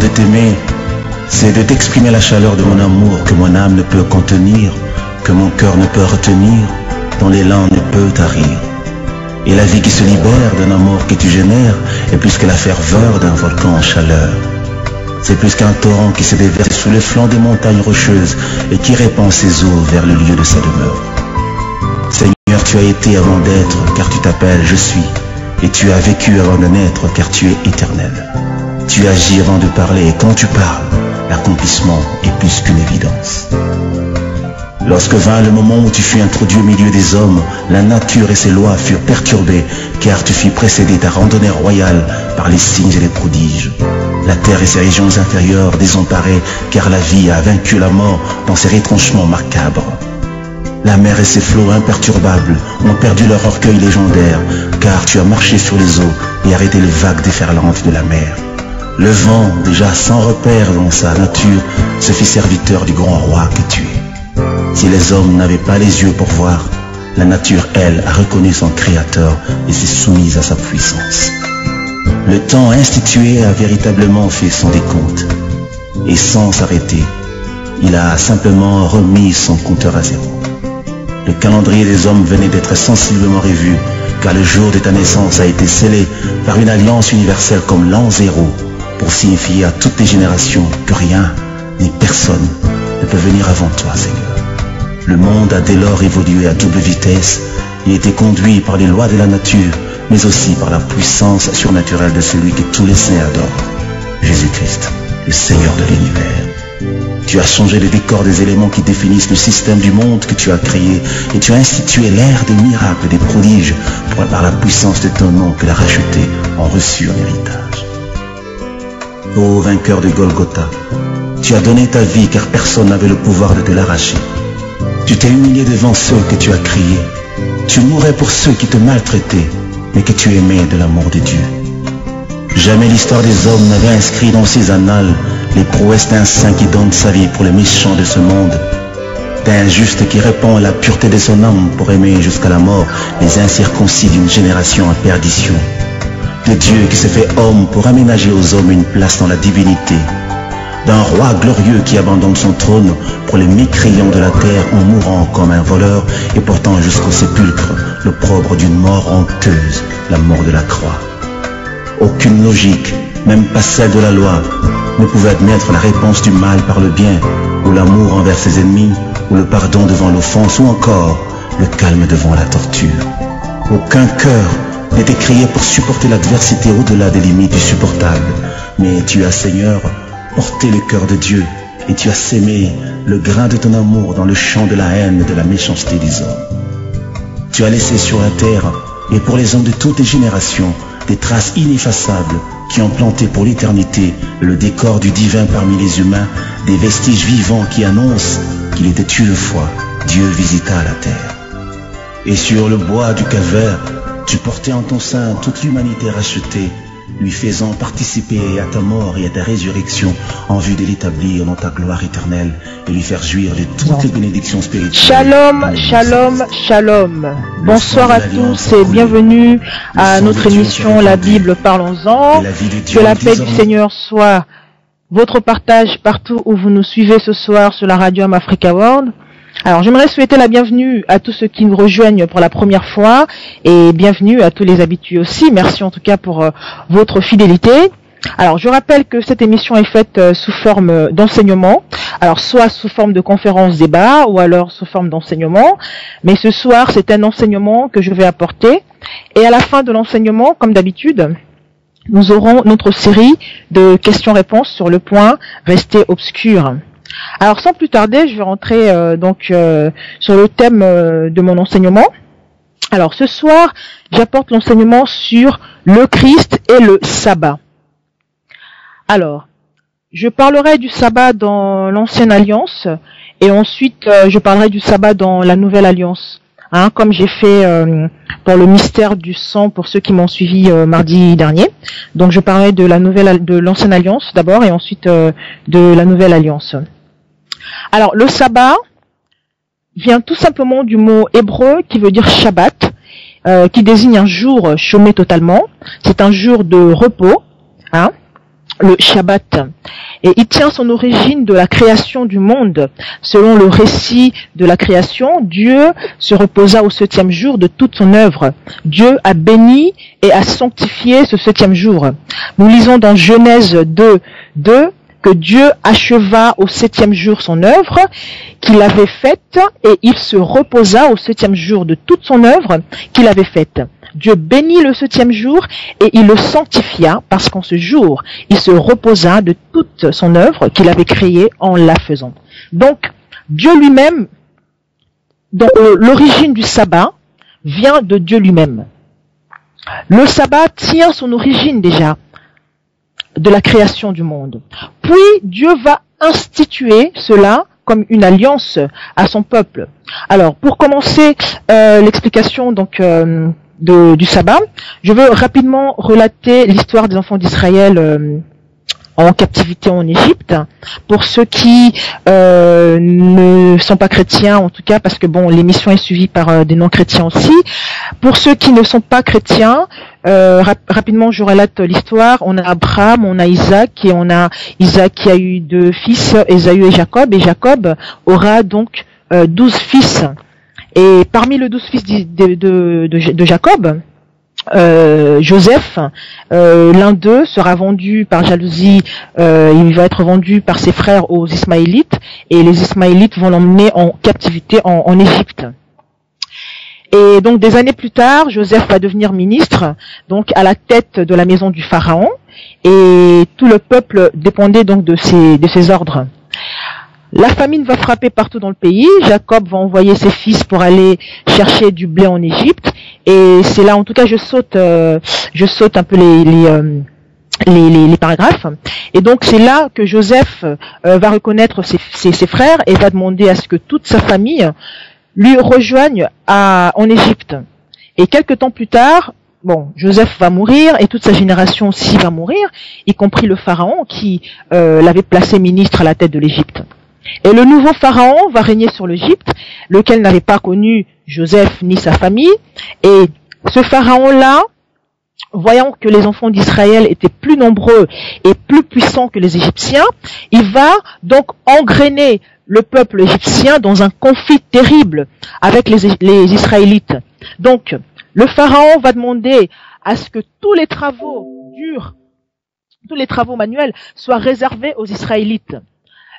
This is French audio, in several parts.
de t'aimer, c'est de t'exprimer la chaleur de mon amour que mon âme ne peut contenir, que mon cœur ne peut retenir, dont l'élan ne peut tarir. Et la vie qui se libère d'un amour que tu génères est plus que la ferveur d'un volcan en chaleur. C'est plus qu'un torrent qui se déverse sous les flancs des montagnes rocheuses et qui répand ses eaux vers le lieu de sa demeure. Seigneur, tu as été avant d'être, car tu t'appelles Je suis, et tu as vécu avant de naître, car tu es éternel. Tu agis avant de parler, et quand tu parles, l'accomplissement est plus qu'une évidence. Lorsque vint le moment où tu fus introduit au milieu des hommes, la nature et ses lois furent perturbées, car tu fus précédé ta randonnée royale par les signes et les prodiges. La terre et ses régions inférieures désemparées, car la vie a vaincu la mort dans ses retranchements macabres. La mer et ses flots imperturbables ont perdu leur orgueil légendaire, car tu as marché sur les eaux et arrêté les vagues déferlantes de la mer. Le vent, déjà sans repère dans sa nature, se fit serviteur du grand roi que tu es. Si les hommes n'avaient pas les yeux pour voir, la nature, elle, a reconnu son créateur et s'est soumise à sa puissance. Le temps institué a véritablement fait son décompte. Et sans s'arrêter, il a simplement remis son compteur à zéro. Le calendrier des hommes venait d'être sensiblement revu, car le jour de ta naissance a été scellé par une alliance universelle comme l'an zéro, pour signifier à toutes les générations que rien, ni personne, ne peut venir avant toi, Seigneur. Le monde a dès lors évolué à double vitesse et été conduit par les lois de la nature, mais aussi par la puissance surnaturelle de celui que tous les saints adorent, Jésus-Christ, le Seigneur de l'univers. Tu as changé le décor des éléments qui définissent le système du monde que tu as créé, et tu as institué l'ère des miracles, des prodiges, pour par la puissance de ton nom que les rachetés ont reçu en héritage. Ô vainqueur de Golgotha, tu as donné ta vie car personne n'avait le pouvoir de te l'arracher. Tu t'es humilié devant ceux que tu as criés. Tu mourais pour ceux qui te maltraitaient, mais que tu aimais de l'amour de Dieu. Jamais l'histoire des hommes n'avait inscrit dans ses annales les prouesses d'un saint qui donne sa vie pour les méchants de ce monde, d'un juste qui répand la pureté de son âme pour aimer jusqu'à la mort les incirconcis d'une génération en perdition, de Dieu qui s'est fait homme pour aménager aux hommes une place dans la divinité, d'un roi glorieux qui abandonne son trône pour les mécréants de la terre en mourant comme un voleur et portant jusqu'au sépulcre l'opprobre d'une mort honteuse, la mort de la croix. Aucune logique, même pas celle de la loi, ne pouvait admettre la réponse du mal par le bien, ou l'amour envers ses ennemis, ou le pardon devant l'offense, ou encore le calme devant la torture. Aucun cœur n'était créé pour supporter l'adversité au-delà des limites du supportable, mais tu as, Seigneur, porté le cœur de Dieu, et tu as sémé le grain de ton amour dans le champ de la haine et de la méchanceté des hommes. Tu as laissé sur la terre, et pour les hommes de toutes les générations, des traces ineffaçables qui ont planté pour l'éternité le décor du divin parmi les humains, des vestiges vivants qui annoncent qu'il était une fois Dieu visita la terre. Et sur le bois du calvaire, tu portais en ton sein toute l'humanité rachetée, lui faisant participer à ta mort et à ta résurrection en vue de l'établir dans ta gloire éternelle et lui faire jouir de toutes les bénédictions spirituelles. Shalom, shalom, shalom. Bonsoir à tous et bienvenue à notre émission La Bible, parlons-en. Que la paix du Seigneur soit votre partage partout où vous nous suivez ce soir sur la radio Am Africa World. Alors, j'aimerais souhaiter la bienvenue à tous ceux qui nous rejoignent pour la première fois et bienvenue à tous les habitués aussi. Merci en tout cas pour votre fidélité. Alors, je rappelle que cette émission est faite sous forme d'enseignement, alors soit sous forme de conférence débat ou alors sous forme d'enseignement. Mais ce soir, c'est un enseignement que je vais apporter. Et à la fin de l'enseignement, comme d'habitude, nous aurons notre série de questions-réponses sur le point « Rester obscur ». Alors sans plus tarder, je vais rentrer sur le thème de mon enseignement. Alors ce soir, j'apporte l'enseignement sur le Christ et le sabbat. Alors, je parlerai du sabbat dans l'Ancienne Alliance et ensuite je parlerai du sabbat dans la Nouvelle Alliance. Comme j'ai fait pour le mystère du sang pour ceux qui m'ont suivi mardi dernier. Donc je parlerai de l'Ancienne Alliance d'abord et ensuite de la Nouvelle Alliance. Alors, le sabbat vient tout simplement du mot hébreu qui veut dire Shabbat, qui désigne un jour chômé totalement. C'est un jour de repos. le Shabbat. Et il tient son origine de la création du monde. Selon le récit de la création, Dieu se reposa au 7e jour de toute son œuvre. Dieu a béni et a sanctifié ce 7e jour. Nous lisons dans Genèse 2:2 que Dieu acheva au 7e jour son œuvre qu'il avait faite et il se reposa au 7e jour de toute son œuvre qu'il avait faite. Dieu bénit le 7e jour et il le sanctifia parce qu'en ce jour, il se reposa de toute son œuvre qu'il avait créée en la faisant. Donc, Dieu lui-même, donc l'origine du sabbat vient de Dieu lui-même. Le sabbat tient son origine déjà de la création du monde. Puis, Dieu va instituer cela comme une alliance à son peuple. Alors, pour commencer l'explication donc du sabbat, je veux rapidement relater l'histoire des enfants d'Israël en captivité en Égypte. Pour ceux qui ne sont pas chrétiens, en tout cas, parce que bon, l'émission est suivie par des non-chrétiens aussi. Pour ceux qui ne sont pas chrétiens, rapidement, je relate l'histoire. On a Abraham, on a Isaac, et on a Isaac qui a eu 2 fils, Ésaü et Jacob aura donc 12 fils. Et parmi les 12 fils de Jacob, Joseph, l'un d'eux sera vendu par jalousie, il va être vendu par ses frères aux Ismaélites, et les Ismaélites vont l'emmener en captivité en Égypte. Et donc des années plus tard, Joseph va devenir ministre, donc à la tête de la maison du Pharaon, et tout le peuple dépendait donc de ses ordres. La famine va frapper partout dans le pays. Jacob va envoyer ses fils pour aller chercher du blé en Égypte. Et c'est là, en tout cas, je saute un peu les paragraphes. Et donc, c'est là que Joseph va reconnaître ses frères et va demander à ce que toute sa famille lui rejoigne en Égypte. Et quelques temps plus tard, Joseph va mourir et toute sa génération aussi va mourir, y compris le pharaon qui l'avait placé ministre à la tête de l'Égypte. Et le nouveau pharaon va régner sur l'Égypte, lequel n'avait pas connu Joseph ni sa famille. Et ce pharaon-là, voyant que les enfants d'Israël étaient plus nombreux et plus puissants que les Égyptiens, il va donc engrainer le peuple égyptien dans un conflit terrible avec les Israélites. Donc, le pharaon va demander à ce que tous les travaux durs, tous les travaux manuels soient réservés aux Israélites.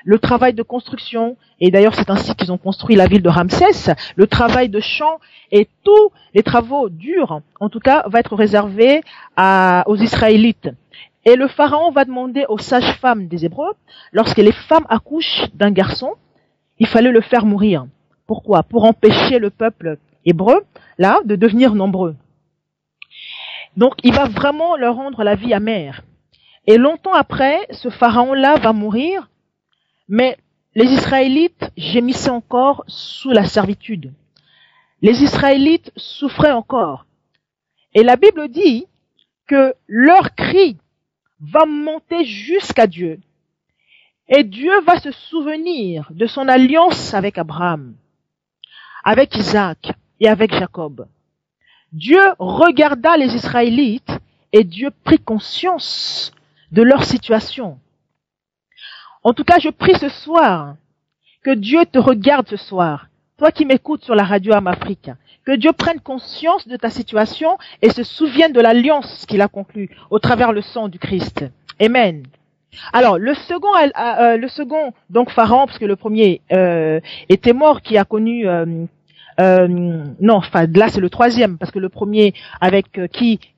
Le travail de construction, et d'ailleurs c'est ainsi qu'ils ont construit la ville de Ramsès, le travail de champ et tous les travaux durs, en tout cas, va être réservé aux Israélites. Et le pharaon va demander aux sages-femmes des Hébreux, lorsque les femmes accouchent d'un garçon, il fallait le faire mourir. Pourquoi? Pour empêcher le peuple hébreu, là, de devenir nombreux. Donc il va vraiment leur rendre la vie amère. Et longtemps après, ce pharaon-là va mourir, mais les Israélites gémissaient encore sous la servitude. Les Israélites souffraient encore. Et la Bible dit que leur cri va monter jusqu'à Dieu. Et Dieu va se souvenir de son alliance avec Abraham, avec Isaac et avec Jacob. Dieu regarda les Israélites et Dieu prit conscience de leur situation. En tout cas, je prie ce soir que Dieu te regarde ce soir, toi qui m'écoutes sur la radio Am-Afrique, que Dieu prenne conscience de ta situation et se souvienne de l'alliance qu'il a conclue au travers le sang du Christ. Amen. Alors, le second, donc Pharaon, parce que le premier était mort, qui a connu, là c'est le troisième, parce que le premier avec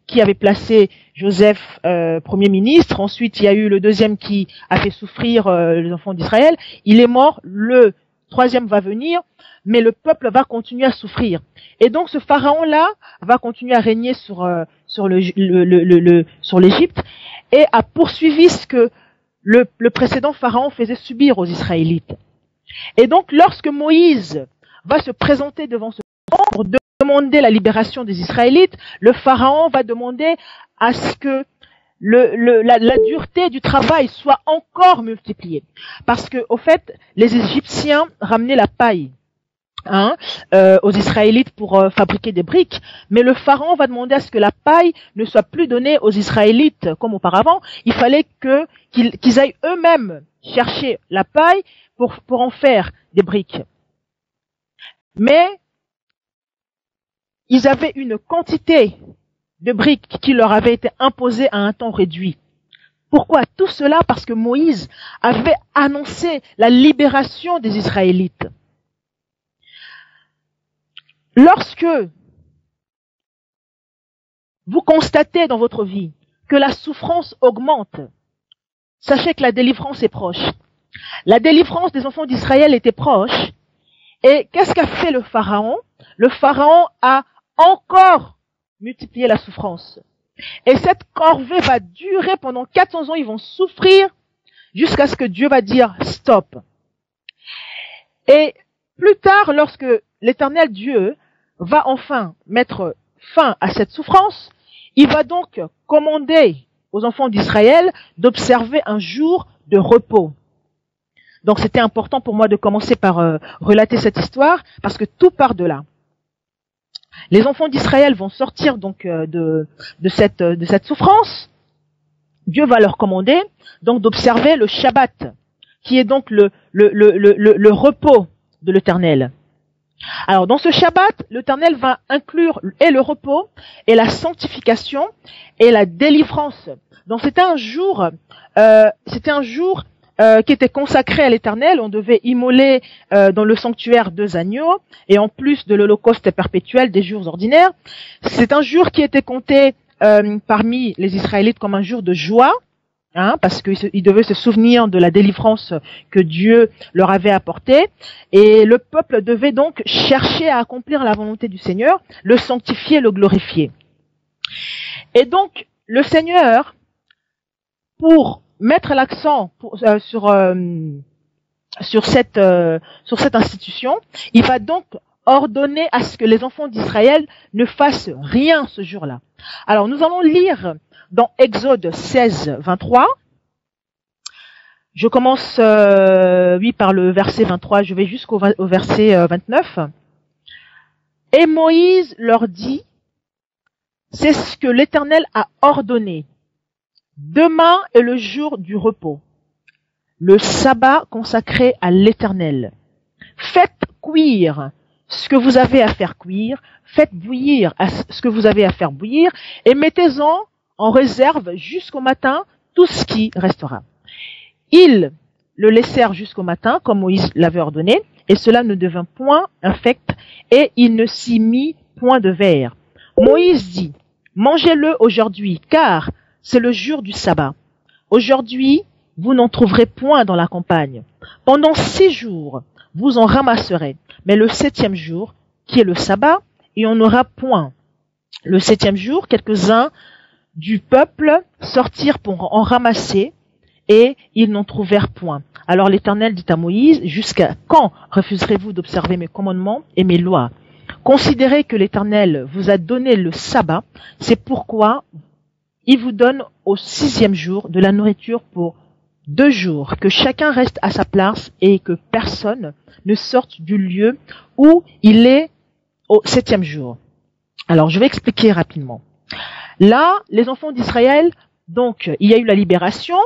qui avait placé Joseph premier ministre. Ensuite, il y a eu le deuxième qui a fait souffrir les enfants d'Israël. Il est mort. Le troisième va venir, mais le peuple va continuer à souffrir. Et donc, ce pharaon-là va continuer à régner sur l'Égypte et a poursuivi ce que le précédent pharaon faisait subir aux Israélites. Et donc, lorsque Moïse va se présenter devant ce pharaon pour demander la libération des Israélites, le pharaon va demander à ce que la dureté du travail soit encore multipliée. Parce que, au fait, les Égyptiens ramenaient la paille aux Israélites pour fabriquer des briques, mais le pharaon va demander à ce que la paille ne soit plus donnée aux Israélites comme auparavant. Il fallait qu'ils aillent eux-mêmes chercher la paille pour en faire des briques. Mais ils avaient une quantité de briques qui leur avait été imposée à un temps réduit. Pourquoi tout cela? Parce que Moïse avait annoncé la libération des Israélites. Lorsque vous constatez dans votre vie que la souffrance augmente, sachez que la délivrance est proche. La délivrance des enfants d'Israël était proche. Et qu'est-ce qu'a fait le Pharaon? Le Pharaon a encore multiplié la souffrance. Et cette corvée va durer pendant 400 ans. Ils vont souffrir jusqu'à ce que Dieu va dire stop. Et plus tard, lorsque l'Éternel Dieu va enfin mettre fin à cette souffrance, il va donc commander aux enfants d'Israël d'observer un jour de repos. Donc c'était important pour moi de commencer par relater cette histoire, parce que tout part de là. Les enfants d'Israël vont sortir donc de cette souffrance. Dieu va leur commander donc d'observer le Shabbat, qui est donc le repos de l'Éternel. Alors dans ce Shabbat, l'Éternel va inclure et le repos, et la sanctification, et la délivrance. Donc c'était un jour qui était consacré à l'Éternel. On devait immoler dans le sanctuaire 2 agneaux, et en plus de l'holocauste perpétuel des jours ordinaires. C'est un jour qui était compté parmi les Israélites comme un jour de joie, parce qu'ils devaient se souvenir de la délivrance que Dieu leur avait apportée, et le peuple devait donc chercher à accomplir la volonté du Seigneur, le sanctifier, le glorifier. Et donc le Seigneur, pour mettre l'accent sur cette institution, il va donc ordonner à ce que les enfants d'Israël ne fassent rien ce jour-là. Alors nous allons lire dans Exode 16, 23. Je commence par le verset 23, je vais jusqu'au verset 29. Et Moïse leur dit, c'est ce que l'Éternel a ordonné. Demain est le jour du repos, le sabbat consacré à l'Éternel. Faites cuire ce que vous avez à faire cuire, faites bouillir ce que vous avez à faire bouillir, et mettez-en en réserve jusqu'au matin tout ce qui restera. Ils le laissèrent jusqu'au matin, comme Moïse l'avait ordonné, et cela ne devint point infect, et il ne s'y mit point de verre. Moïse dit, mangez-le aujourd'hui, car c'est le jour du sabbat. Aujourd'hui, vous n'en trouverez point dans la campagne. Pendant 6 jours, vous en ramasserez. Mais le 7e jour, qui est le sabbat, il n'y en aura point. Le 7e jour, quelques-uns du peuple sortirent pour en ramasser, et ils n'en trouvèrent point. Alors l'Éternel dit à Moïse, jusqu'à quand refuserez-vous d'observer mes commandements et mes lois? Considérez que l'Éternel vous a donné le sabbat, c'est pourquoi il vous donne au 6e jour de la nourriture pour 2 jours, que chacun reste à sa place et que personne ne sorte du lieu où il est au 7e jour. Alors, je vais expliquer rapidement. Là, les enfants d'Israël, donc, il y a eu la libération,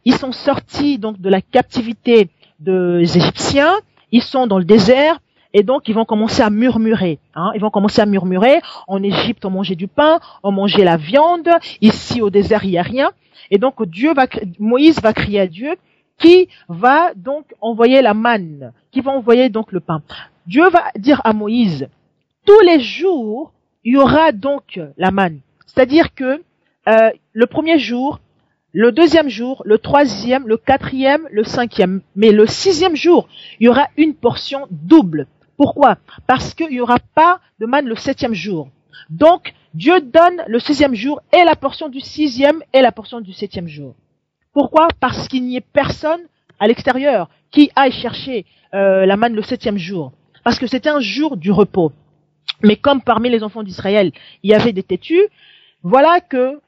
ils sont sortis donc de la captivité des Égyptiens, ils sont dans le désert, et donc ils vont commencer à murmurer. Ils vont commencer à murmurer. En Égypte, on mangeait du pain, on mangeait la viande. Ici, au désert, il n'y a rien. Et donc Moïse va crier à Dieu, qui va donc envoyer la manne, qui va envoyer donc le pain. Dieu va dire à Moïse, tous les jours, il y aura donc la manne. C'est-à-dire que le premier jour, le 2e jour, le 3e, le 4e, le 5e. Mais le 6e jour, il y aura une portion double. Pourquoi? Parce qu'il n'y aura pas de manne le 7e jour. Donc, Dieu donne le 6e jour et la portion du 6e et la portion du 7e jour. Pourquoi? Parce qu'il n'y ait personne à l'extérieur qui aille chercher la manne le 7e jour. Parce que c'était un jour du repos. Mais comme parmi les enfants d'Israël, il y avait des têtus, voilà que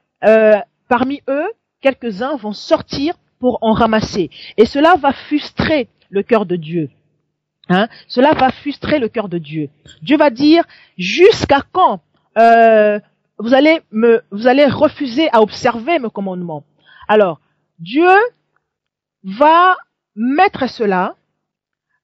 parmi eux, quelques-uns vont sortir pour en ramasser. Et cela va frustrer le cœur de Dieu. Cela va frustrer le cœur de Dieu. Dieu va dire, jusqu'à quand vous allez refuser à observer mes commandements? Alors, Dieu va mettre cela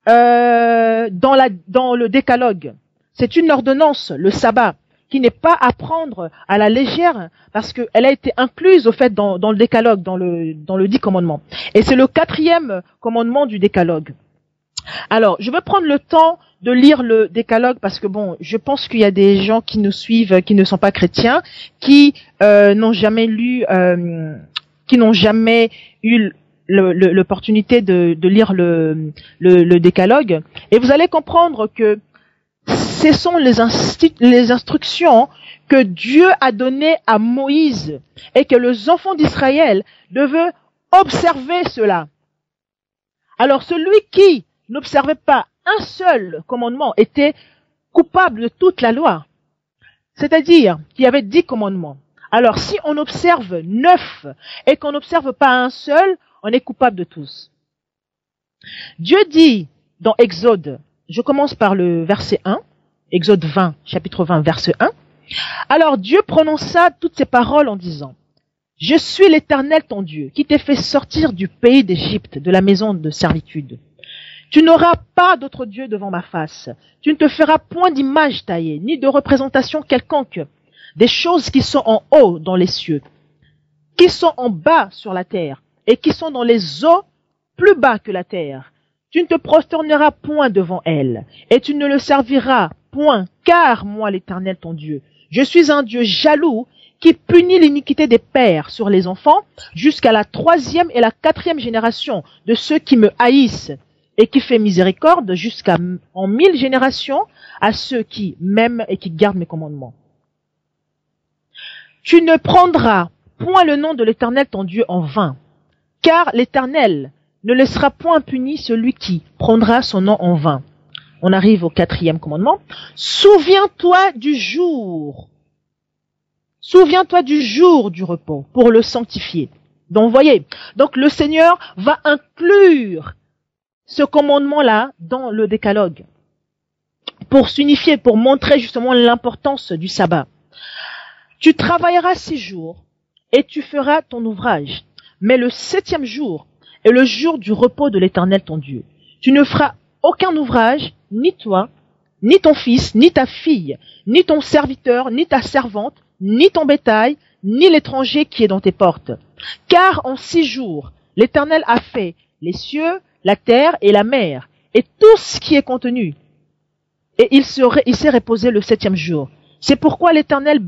dans le décalogue. C'est une ordonnance, le sabbat, qui n'est pas à prendre à la légère parce qu'elle a été incluse au fait dans le décalogue, dans le 10 commandements. Et c'est le 4e commandement du décalogue. Alors, je vais prendre le temps de lire le décalogue parce que bon, je pense qu'il y a des gens qui nous suivent, qui ne sont pas chrétiens, qui n'ont jamais lu, qui n'ont jamais eu l'opportunité de lire le décalogue. Et vous allez comprendre que ce sont les instructions que Dieu a données à Moïse et que les enfants d'Israël devaient observer cela. Alors, celui qui n'observait pas un seul commandement était coupable de toute la loi. C'est-à-dire qu'il y avait 10 commandements. Alors, si on observe 9 et qu'on n'observe pas un seul, on est coupable de tous. Dieu dit dans Exode, je commence par le verset 1, Exode 20, chapitre 20, verset 1. Alors Dieu prononça toutes ces paroles en disant, « Je suis l'Éternel ton Dieu, qui t'ai fait sortir du pays d'Égypte, de la maison de servitude. Tu n'auras pas d'autre Dieu devant ma face. Tu ne te feras point d'image taillée, ni de représentation quelconque, des choses qui sont en haut dans les cieux, qui sont en bas sur la terre, et qui sont dans les eaux plus bas que la terre. Tu ne te prosterneras point devant elles, et tu ne le serviras point, car moi l'Éternel ton Dieu, je suis un Dieu jaloux, qui punit l'iniquité des pères sur les enfants, jusqu'à la 3e et la 4e génération de ceux qui me haïssent, et qui fait miséricorde jusqu'à en 1000 générations à ceux qui m'aiment et qui gardent mes commandements. Tu ne prendras point le nom de l'Éternel ton Dieu en vain, car l'Éternel ne laissera point puni celui qui prendra son nom en vain. On arrive au 4e commandement. Souviens-toi du jour du repos pour le sanctifier. Donc, vous voyez, donc le Seigneur va inclure ce commandement-là dans le décalogue pour s'unifier, pour montrer justement l'importance du sabbat. Tu travailleras 6 jours et tu feras ton ouvrage, mais le 7e jour est le jour du repos de l'Éternel ton Dieu. Tu ne feras aucun ouvrage, ni toi, ni ton fils, ni ta fille, ni ton serviteur, ni ta servante, ni ton bétail, ni l'étranger qui est dans tes portes. Car en 6 jours, l'Éternel a fait les cieux, la terre et la mer, et tout ce qui est contenu. Et il s'est reposé le 7e jour. C'est pourquoi l'Éternel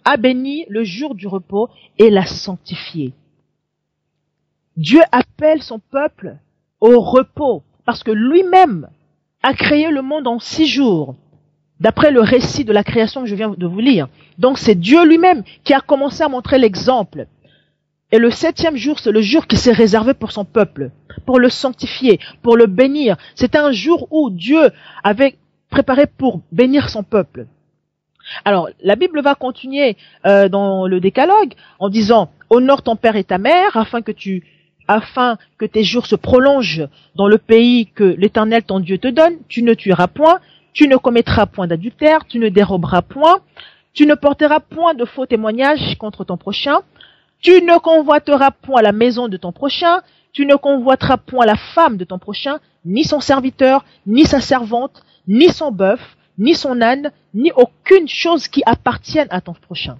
a béni le jour du repos et l'a sanctifié. Dieu appelle son peuple au repos, parce que lui-même a créé le monde en 6 jours, d'après le récit de la création que je viens de vous lire. Donc c'est Dieu lui-même qui a commencé à montrer l'exemple. Et le 7e jour, c'est le jour qui s'est réservé pour son peuple, pour le sanctifier, pour le bénir. C'était un jour où Dieu avait préparé pour bénir son peuple. Alors, la Bible va continuer dans le décalogue en disant « Honore ton père et ta mère afin que tes jours se prolongent dans le pays que l'Éternel ton Dieu te donne. Tu ne tueras point, tu ne commettras point d'adultère, tu ne déroberas point, tu ne porteras point de faux témoignages contre ton prochain, tu ne convoiteras point la maison de ton prochain, tu ne convoiteras point la femme de ton prochain, ni son serviteur, ni sa servante, ni son bœuf, ni son âne, ni aucune chose qui appartienne à ton prochain. »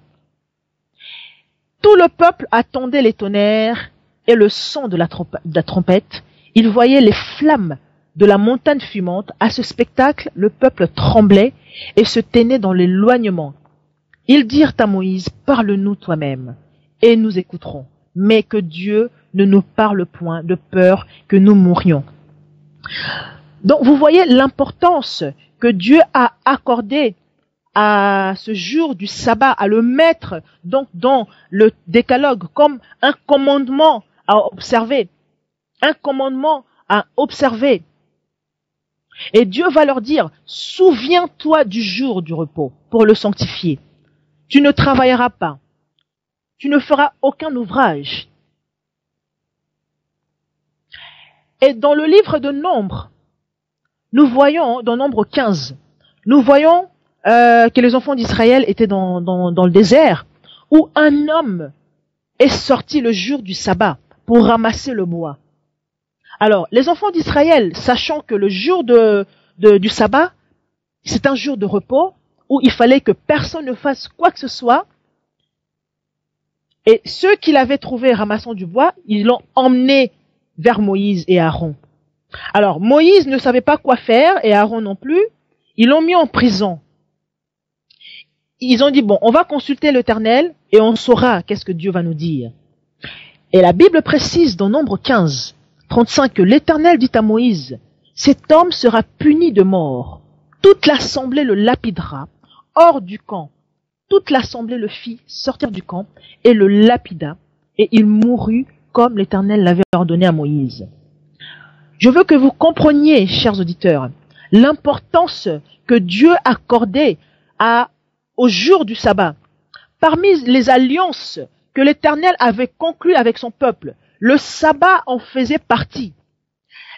Tout le peuple attendait les tonnerres et le son de la trompette. Il voyait les flammes de la montagne fumante. À ce spectacle, le peuple tremblait et se tenait dans l'éloignement. Ils dirent à Moïse, « Parle-nous toi-même, et nous écouterons, mais que Dieu ne nous parle point de peur que nous mourions. » Donc vous voyez l'importance que Dieu a accordée à ce jour du sabbat, à le mettre donc dans le décalogue comme un commandement à observer. Un commandement à observer. Et Dieu va leur dire, souviens-toi du jour du repos pour le sanctifier. Tu ne travailleras pas. Tu ne feras aucun ouvrage. Et dans le livre de Nombres, nous voyons dans Nombre 15, nous voyons que les enfants d'Israël étaient dans le désert, où un homme est sorti le jour du sabbat pour ramasser le bois. Alors, les enfants d'Israël, sachant que le jour du sabbat, c'est un jour de repos, où il fallait que personne ne fasse quoi que ce soit, et ceux qui l'avaient trouvé ramassant du bois, ils l'ont emmené vers Moïse et Aaron. Alors, Moïse ne savait pas quoi faire, et Aaron non plus. Ils l'ont mis en prison. Ils ont dit, bon, on va consulter l'Éternel, et on saura qu'est-ce que Dieu va nous dire. Et la Bible précise dans Nombre 15, 35, que l'Éternel dit à Moïse, cet homme sera puni de mort. Toute l'assemblée le lapidera, hors du camp. Toute l'assemblée le fit sortir du camp, et le lapida, et il mourut comme l'Éternel l'avait ordonné à Moïse. Je veux que vous compreniez, chers auditeurs, l'importance que Dieu accordait au jour du sabbat. Parmi les alliances que l'Éternel avait conclues avec son peuple, le sabbat en faisait partie.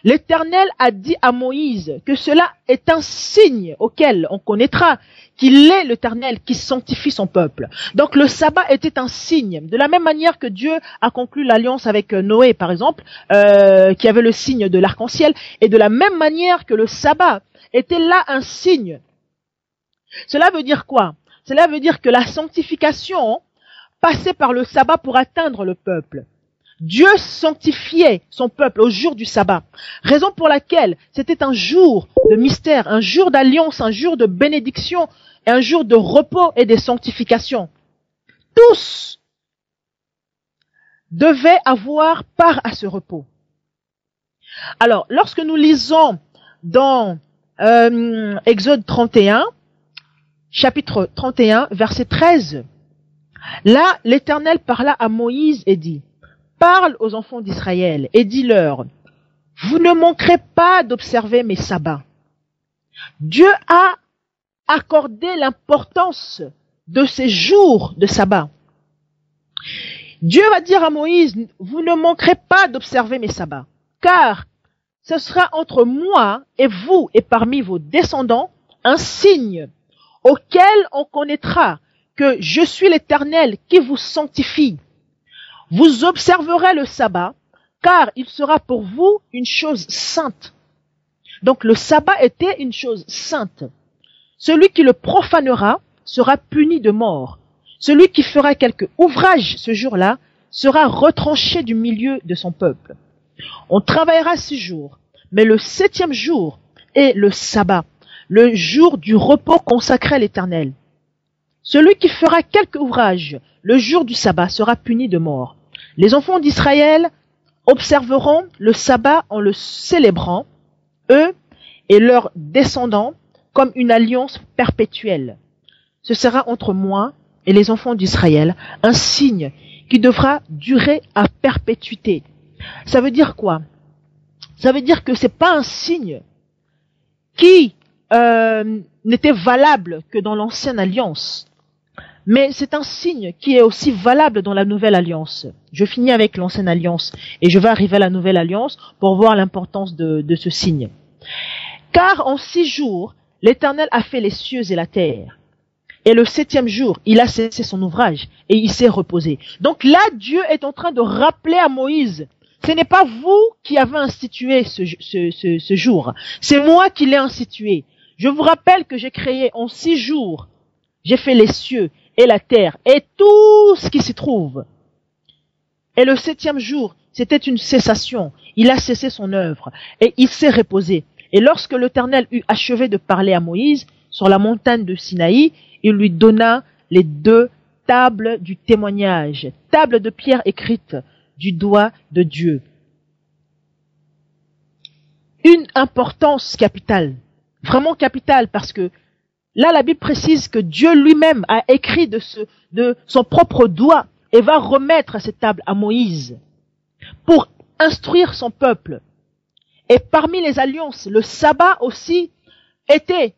L'Éternel a dit à Moïse que cela est un signe auquel on connaîtra qu'il est l'Éternel qui sanctifie son peuple. Donc le sabbat était un signe. De la même manière que Dieu a conclu l'alliance avec Noé, par exemple, qui avait le signe de l'arc-en-ciel, et de la même manière que le sabbat était là un signe. Cela veut dire quoi? Cela veut dire que la sanctification passait par le sabbat pour atteindre le peuple. Dieu sanctifiait son peuple au jour du sabbat, raison pour laquelle c'était un jour de mystère, un jour d'alliance, un jour de bénédiction, et un jour de repos et de sanctification. Tous devaient avoir part à ce repos. Alors, lorsque nous lisons dans Exode 31, chapitre 31, verset 13, là, l'Éternel parla à Moïse et dit, parle aux enfants d'Israël et dis-leur, vous ne manquerez pas d'observer mes sabbats. Dieu a accordé l'importance de ces jours de sabbat. Dieu va dire à Moïse, vous ne manquerez pas d'observer mes sabbats, car ce sera entre moi et vous et parmi vos descendants un signe auquel on connaîtra que je suis l'Éternel qui vous sanctifie. Vous observerez le sabbat, car il sera pour vous une chose sainte. Donc le sabbat était une chose sainte. Celui qui le profanera sera puni de mort. Celui qui fera quelque ouvrage ce jour-là sera retranché du milieu de son peuple. On travaillera 6 jours, mais le 7e jour est le sabbat, le jour du repos consacré à l'Éternel. Celui qui fera quelque ouvrage le jour du sabbat sera puni de mort. Les enfants d'Israël observeront le sabbat en le célébrant, eux et leurs descendants, comme une alliance perpétuelle. Ce sera entre moi et les enfants d'Israël un signe qui devra durer à perpétuité. Ça veut dire quoi? Ça veut dire que c'est pas un signe qui n'était valable que dans l'ancienne alliance. Mais c'est un signe qui est aussi valable dans la nouvelle alliance. Je finis avec l'ancienne alliance et je vais arriver à la nouvelle alliance pour voir l'importance de ce signe. Car en 6 jours, l'Éternel a fait les cieux et la terre. Et le 7e jour, il a cessé son ouvrage et il s'est reposé. Donc là, Dieu est en train de rappeler à Moïse, ce n'est pas vous qui avez institué ce jour, c'est moi qui l'ai institué. Je vous rappelle que j'ai créé en 6 jours, j'ai fait les cieux et la terre et tout ce qui s'y trouve. Et le 7e jour, c'était une cessation. Il a cessé son œuvre et il s'est reposé. Et lorsque l'Éternel eut achevé de parler à Moïse sur la montagne de Sinaï, il lui donna les 2 tables du témoignage, tables de pierre écrites du doigt de Dieu. Une importance capitale, vraiment capitale, parce que là, la Bible précise que Dieu lui-même a écrit de son propre doigt et va remettre cette table à Moïse pour instruire son peuple. Et parmi les alliances, le sabbat aussi était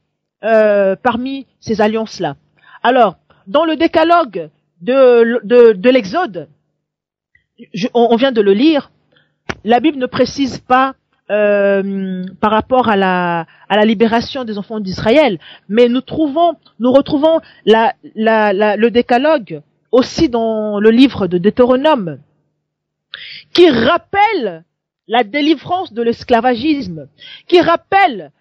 parmi ces alliances-là. Alors, dans le décalogue de l'Exode, on vient de le lire, la Bible ne précise pas par rapport à la libération des enfants d'Israël, mais nous retrouvons le décalogue aussi dans le livre de Deutéronome, qui rappelle la délivrance de l'esclavagisme, qui rappelle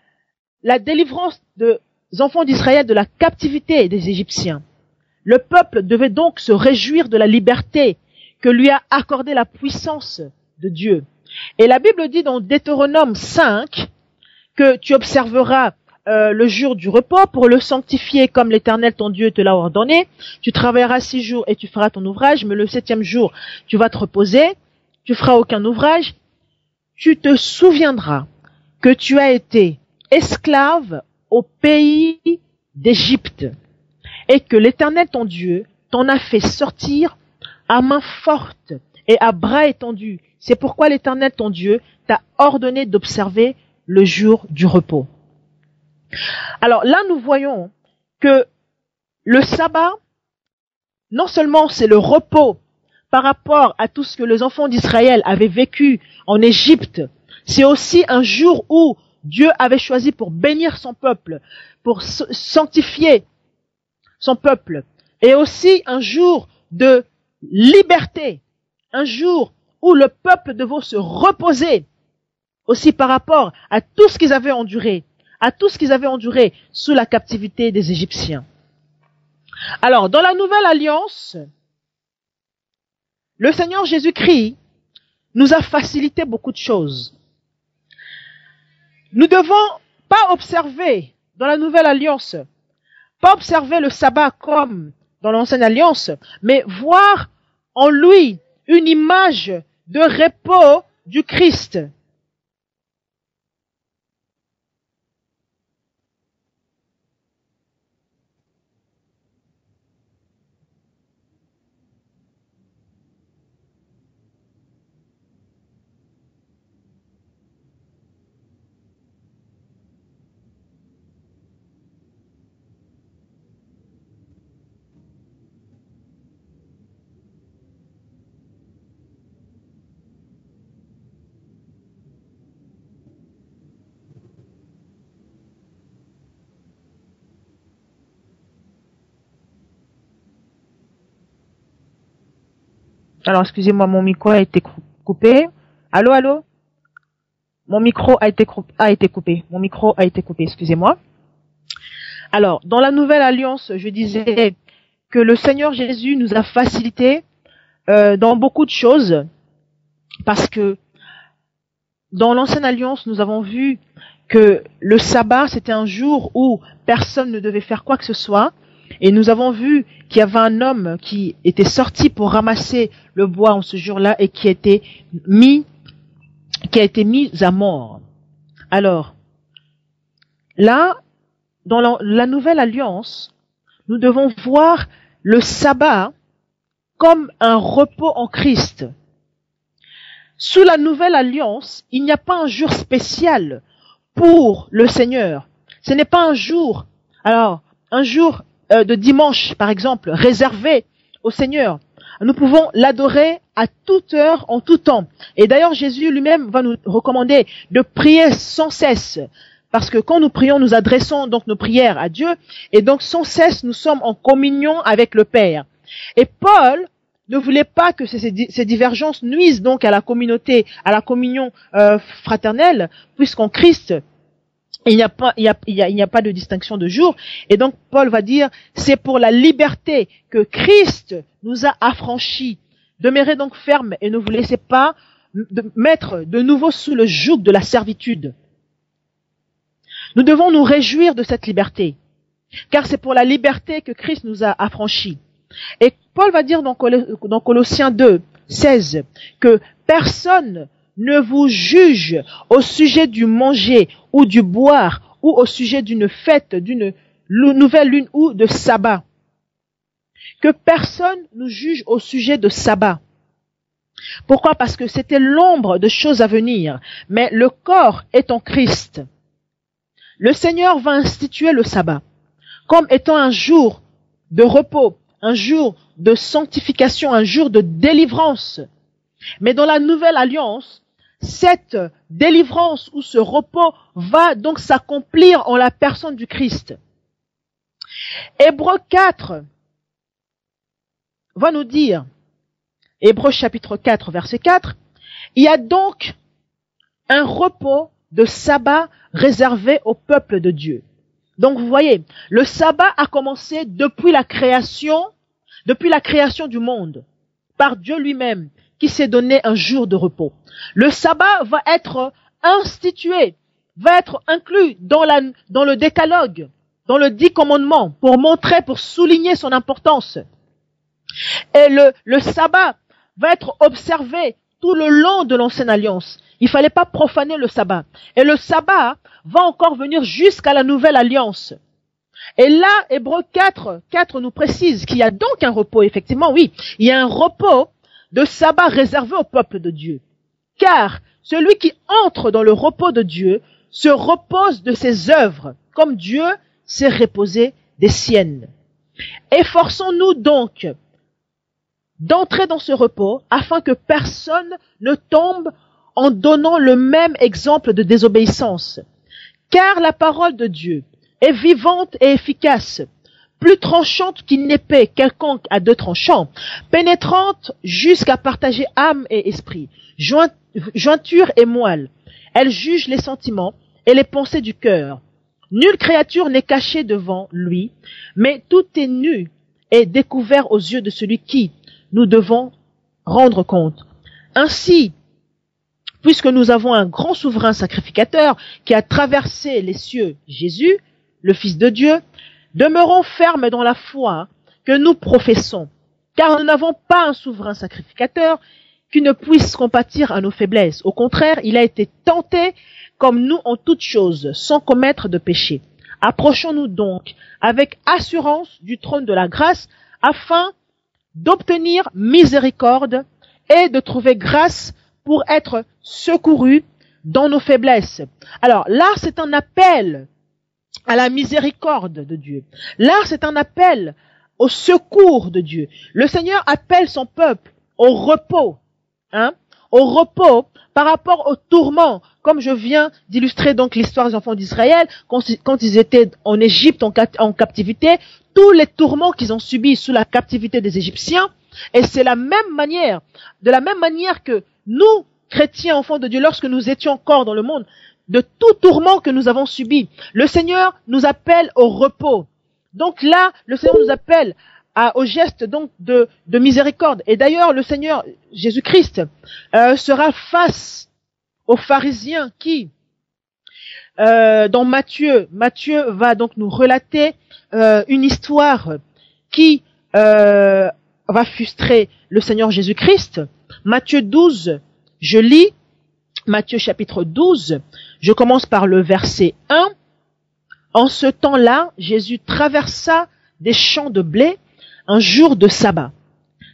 la délivrance des enfants d'Israël de la captivité des Égyptiens. Le peuple devait donc se réjouir de la liberté que lui a accordée la puissance de Dieu. Et la Bible dit dans Deutéronome 5 que tu observeras le jour du repos pour le sanctifier comme l'Éternel ton Dieu te l'a ordonné. Tu travailleras 6 jours et tu feras ton ouvrage, mais le 7e jour tu vas te reposer, tu feras aucun ouvrage. Tu te souviendras que tu as été esclave au pays d'Égypte et que l'Éternel ton Dieu t'en a fait sortir à main forte et à bras étendus. C'est pourquoi l'Éternel ton Dieu t'a ordonné d'observer le jour du repos. Alors là, nous voyons que le sabbat, non seulement c'est le repos par rapport à tout ce que les enfants d'Israël avaient vécu en Égypte, c'est aussi un jour où Dieu avait choisi pour bénir son peuple, pour sanctifier son peuple, et aussi un jour de liberté, un jour où le peuple devait se reposer, aussi par rapport à tout ce qu'ils avaient enduré, sous la captivité des Égyptiens. Alors, dans la Nouvelle Alliance, le Seigneur Jésus-Christ nous a facilité beaucoup de choses. Nous devons pas observer dans la Nouvelle Alliance, pas observer le sabbat comme dans l'Ancienne Alliance, mais voir en lui une image de repos du Christ. Alors, excusez-moi, mon micro a été coupé. Allô, allô? Mon micro a été coupé. Mon micro a été coupé, excusez-moi. Alors, dans la Nouvelle Alliance, je disais que le Seigneur Jésus nous a facilité dans beaucoup de choses, parce que dans l'Ancienne Alliance, nous avons vu que le sabbat, c'était un jour où personne ne devait faire quoi que ce soit. Et nous avons vu qu'il y avait un homme qui était sorti pour ramasser le bois en ce jour-là et qui a été mis à mort. Alors, là, dans la Nouvelle Alliance, nous devons voir le sabbat comme un repos en Christ. Sous la Nouvelle Alliance, il n'y a pas un jour spécial pour le Seigneur. Ce n'est pas un jour de dimanche, par exemple, réservé au Seigneur. Nous pouvons l'adorer à toute heure, en tout temps. Et d'ailleurs, Jésus lui-même va nous recommander de prier sans cesse. Parce que quand nous prions, nous adressons donc nos prières à Dieu. Et donc, sans cesse, nous sommes en communion avec le Père. Et Paul ne voulait pas que ces divergences nuisent donc à la communauté, à la communion fraternelle, puisqu'en Christ, il n'y a pas de distinction de jour. Et donc, Paul va dire, c'est pour la liberté que Christ nous a affranchis. Demeurez donc fermes et ne vous laissez pas mettre de nouveau sous le joug de la servitude. Nous devons nous réjouir de cette liberté, car c'est pour la liberté que Christ nous a affranchis. Et Paul va dire dans Colossiens 2, 16, que personne ne vous juge au sujet du manger ou du boire ou au sujet d'une fête, d'une nouvelle lune ou de sabbat. Que personne nous juge au sujet de sabbat. Pourquoi? Parce que c'était l'ombre de choses à venir, mais le corps est en Christ. Le Seigneur va instituer le sabbat comme étant un jour de repos, un jour de sanctification, un jour de délivrance. Mais dans la Nouvelle Alliance, cette délivrance ou ce repos va donc s'accomplir en la personne du Christ. Hébreux 4 va nous dire, Hébreux chapitre 4, verset 4, il y a donc un repos de sabbat réservé au peuple de Dieu. Donc vous voyez, le sabbat a commencé depuis la création du monde, par Dieu lui-même, qui s'est donné un jour de repos. Le sabbat va être institué, va être inclus dans le décalogue, dans le 10 commandements, pour souligner son importance. Et le sabbat va être observé tout le long de l'ancienne alliance. Il fallait pas profaner le sabbat. Et le sabbat va encore venir jusqu'à la nouvelle alliance. Et là, Hébreux 4 nous précise qu'il y a donc un repos, effectivement, oui. Il y a un repos de sabbat réservé au peuple de Dieu. Car celui qui entre dans le repos de Dieu se repose de ses œuvres, comme Dieu s'est reposé des siennes. Efforçons-nous donc d'entrer dans ce repos afin que personne ne tombe en donnant le même exemple de désobéissance. Car la parole de Dieu est vivante et efficace, plus tranchante qu'une épée quelconque à 2 tranchants, pénétrante jusqu'à partager âme et esprit, jointure et moelle. Elle juge les sentiments et les pensées du cœur. Nulle créature n'est cachée devant lui, mais tout est nu et découvert aux yeux de celui qui nous devons rendre compte. Ainsi, puisque nous avons un grand souverain sacrificateur qui a traversé les cieux, Jésus, le Fils de Dieu, demeurons fermes dans la foi que nous professons, car nous n'avons pas un souverain sacrificateur qui ne puisse compatir à nos faiblesses. Au contraire, il a été tenté comme nous en toutes choses, sans commettre de péché. Approchons-nous donc avec assurance du trône de la grâce, afin d'obtenir miséricorde et de trouver grâce pour être secourus dans nos faiblesses. Alors là, c'est un appel à la miséricorde de Dieu. Là, c'est un appel au secours de Dieu. Le Seigneur appelle son peuple au repos, au repos par rapport au tourment, comme je viens d'illustrer donc l'histoire des enfants d'Israël, quand ils étaient en Égypte en captivité, tous les tourments qu'ils ont subis sous la captivité des Égyptiens, et c'est de la même manière que nous, chrétiens, enfants de Dieu, lorsque nous étions encore dans le monde, de tout tourment que nous avons subi, le Seigneur nous appelle au repos. Donc là, le Seigneur nous appelle au geste donc de miséricorde. Et d'ailleurs, le Seigneur Jésus-Christ sera face aux pharisiens qui, dans Matthieu va donc nous relater une histoire qui va frustrer le Seigneur Jésus-Christ. Matthieu 12, je lis Matthieu chapitre 12, je commence par le verset 1. En ce temps-là, Jésus traversa des champs de blé un jour de sabbat.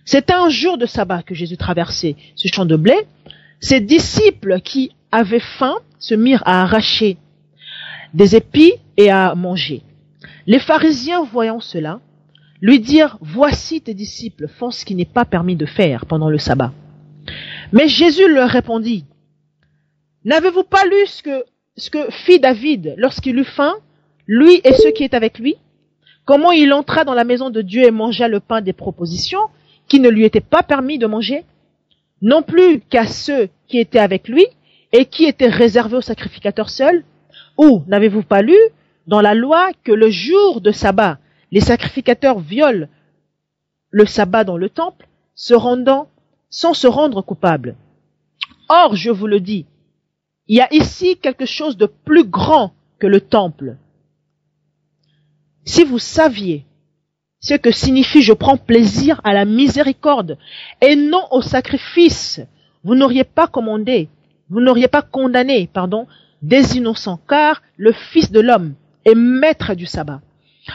C'était un jour de sabbat que Jésus traversait ce champ de blé. Ses disciples qui avaient faim se mirent à arracher des épis et à manger. Les pharisiens, voyant cela, lui dirent, « Voici tes disciples font ce qui n'est pas permis de faire pendant le sabbat. » Mais Jésus leur répondit, « N'avez-vous pas lu ce que fit David lorsqu'il eut faim, lui et ceux qui étaient avec lui? Comment il entra dans la maison de Dieu et mangea le pain des propositions qui ne lui était pas permis de manger, non plus qu'à ceux qui étaient avec lui et qui étaient réservés aux sacrificateurs seuls? Ou n'avez-vous pas lu dans la loi que le jour de sabbat, les sacrificateurs violent le sabbat dans le temple, sans se rendre coupables? Or, je vous le dis, il y a ici quelque chose de plus grand que le temple. Si vous saviez ce que signifie je prends plaisir à la miséricorde et non au sacrifice, vous n'auriez pas condamné, des innocents, car le Fils de l'homme est maître du sabbat.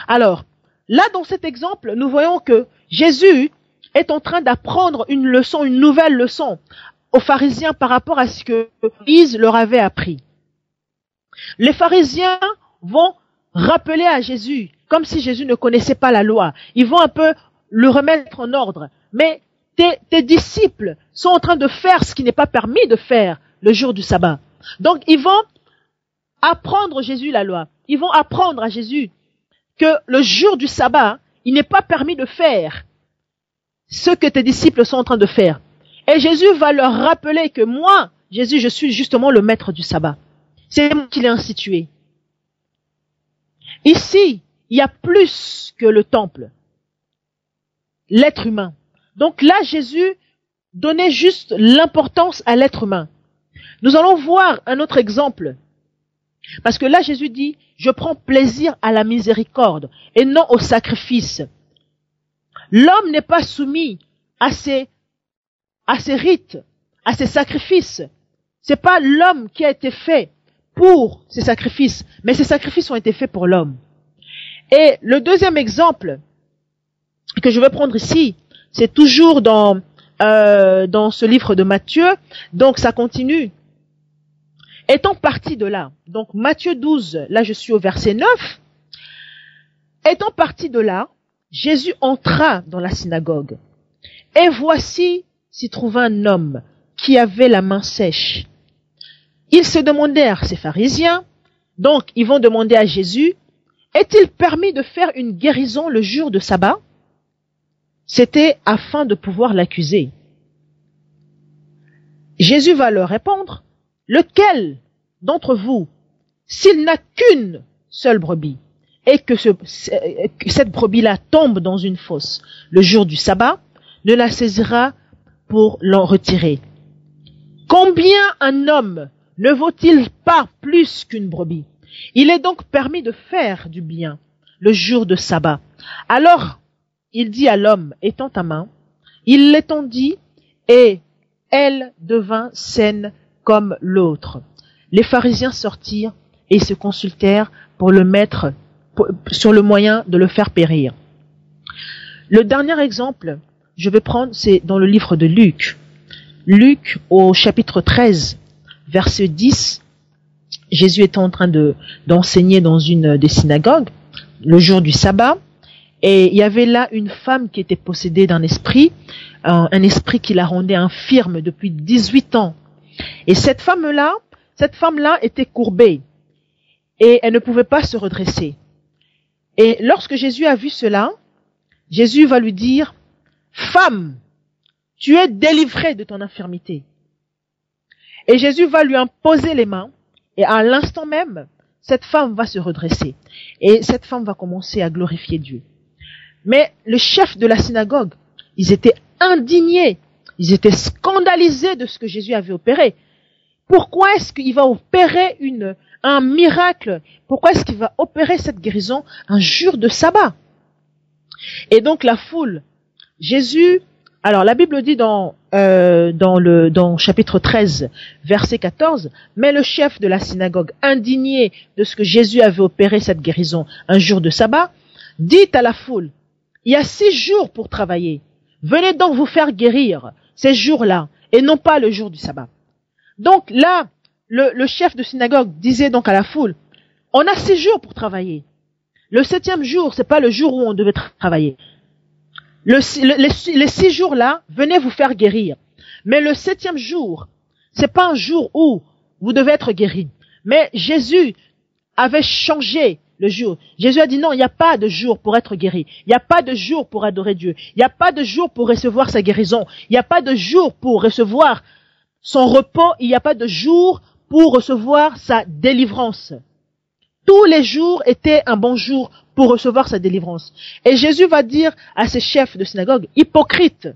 Alors, là dans cet exemple, nous voyons que Jésus est en train d'apprendre une nouvelle leçon aux pharisiens par rapport à ce que Moïse leur avait appris. Les pharisiens vont rappeler à Jésus, comme si Jésus ne connaissait pas la loi. Ils vont un peu le remettre en ordre. Mais tes disciples sont en train de faire ce qui n'est pas permis de faire le jour du sabbat. Donc, ils vont apprendre Jésus la loi. Ils vont apprendre à Jésus que le jour du sabbat, il n'est pas permis de faire ce que tes disciples sont en train de faire. Et Jésus va leur rappeler que moi, Jésus, je suis justement le maître du sabbat. C'est moi qui l'ai institué. Ici, il y a plus que le temple, l'être humain. Donc là, Jésus donnait juste l'importance à l'être humain. Nous allons voir un autre exemple. Parce que là, Jésus dit, je prends plaisir à la miséricorde et non au sacrifice. L'homme n'est pas soumis à ses rites, à ses sacrifices. C'est pas l'homme qui a été fait pour ces sacrifices, mais ces sacrifices ont été faits pour l'homme. Et le deuxième exemple que je vais prendre ici, c'est toujours dans ce livre de Matthieu, donc ça continue. Étant parti de là, donc Matthieu 12, là je suis au verset 9, étant parti de là, Jésus entra dans la synagogue. Et voici s'y trouva un homme qui avait la main sèche. Ils se demandèrent, ces pharisiens, donc ils vont demander à Jésus, est-il permis de faire une guérison le jour de sabbat? C'était afin de pouvoir l'accuser. Jésus va leur répondre, lequel d'entre vous, s'il n'a qu'une seule brebis, et que cette brebis-là tombe dans une fosse le jour du sabbat, ne la saisira pour l'en retirer? Combien un homme ne vaut-il pas plus qu'une brebis? Il est donc permis de faire du bien le jour de sabbat. Alors, il dit à l'homme, étends ta main, il l'étendit et elle devint saine comme l'autre. Les pharisiens sortirent et se consultèrent pour le mettre sur le moyen de le faire périr. Le dernier exemple, je vais prendre, c'est dans le livre de Luc. Luc, au chapitre 13, verset 10, Jésus était en train d'enseigner dans une des synagogues, le jour du sabbat, et il y avait là une femme qui était possédée d'un esprit, un esprit qui la rendait infirme depuis 18 ans. Et cette femme-là était courbée, et elle ne pouvait pas se redresser. Et lorsque Jésus a vu cela, Jésus va lui dire, « Femme, tu es délivrée de ton infirmité. » Et Jésus va lui imposer les mains, et à l'instant même, cette femme va se redresser. Et cette femme va commencer à glorifier Dieu. Mais le chef de la synagogue, ils étaient indignés, ils étaient scandalisés de ce que Jésus avait opéré. Pourquoi est-ce qu'il va opérer un miracle? Pourquoi est-ce qu'il va opérer cette guérison un jour de sabbat? Et donc la foule, Jésus, alors la Bible dit dans chapitre 13, verset 14, mais le chef de la synagogue, indigné de ce que Jésus avait opéré cette guérison un jour de sabbat, dit à la foule, il y a 6 jours pour travailler. Venez donc vous faire guérir ces jours-là et non pas le jour du sabbat. Donc là, le chef de synagogue disait donc à la foule, on a 6 jours pour travailler. Le 7e jour, c'est pas le jour où on devait travailler. Les 6 jours-là, venez vous faire guérir. Mais le 7e jour, c'est pas un jour où vous devez être guéri. Mais Jésus avait changé le jour. Jésus a dit non, il n'y a pas de jour pour être guéri. Il n'y a pas de jour pour adorer Dieu. Il n'y a pas de jour pour recevoir sa guérison. Il n'y a pas de jour pour recevoir son repos. Il n'y a pas de jour pour recevoir sa délivrance. Tous les jours étaient un bon jour pour recevoir sa délivrance. Et Jésus va dire à ses chefs de synagogue, hypocrites,